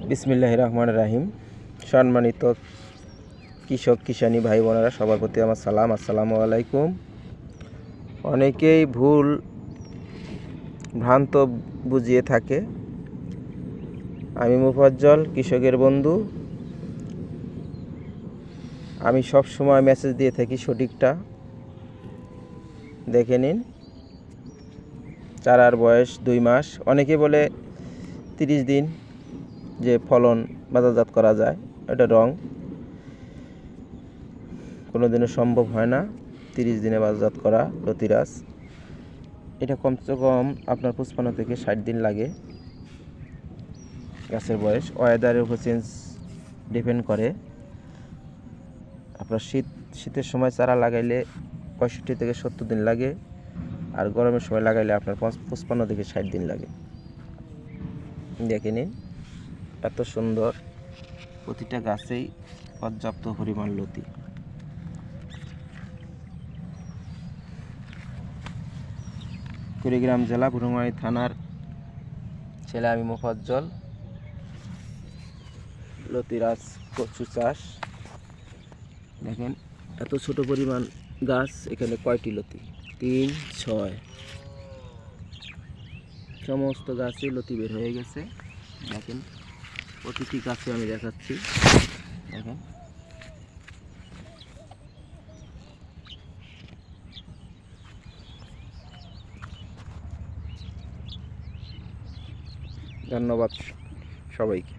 বিসমিল্লাহির রহমানির রহিম। সম্মানিত কৃষক কিষানী ভাই বোনেরা, সবার প্রতি আমার সালাম, আসসালামু আলাইকুম। অনেকেই ভুল ভ্রান্ত বুঝিয়ে থাকে। আমি মুফাজ্জল, কৃষকের বন্ধু। আমি সব সময় মেসেজ দিয়ে থাকি সঠিকটা। দেখে নিন, চারার বয়স 2 মাস। অনেকে বলে 30 দিন যে ফলন বাজারজাত করা যায়, এটা রং। কোনোদিনও সম্ভব হয় না 30 দিনে বাজারজাত করা লতিরাজ। এটা কমসে কম আপনার 55 থেকে 60 দিন লাগে। গাছের বয়স ওয়েদারের উপর ডিপেন্ড করে। আপনার শীতের সময় চারা লাগাইলে 65 থেকে 70 দিন লাগে, আর গরমের সময় লাগাইলে আপনার 55 থেকে 60 দিন লাগে। দেখে নিন, এত সুন্দর, প্রতিটা গাছেই পর্যাপ্ত পরিমাণ লতি। কুড়িগ্রাম জেলা বুড়িমারি থানার ছেলে আমি মুফাজ্জল। লতিরাজ কচু চাষ দেখেন, এত ছোট পরিমাণ গাছ, এখানে কয়টি লতি? 3, 6, সমস্ত গাছে লতি বের হয়ে গেছে। দেখেন, প্রতিটি গাছে আমি দেখাচ্ছি। দেখেন, ধন্যবাদ সবাইকে।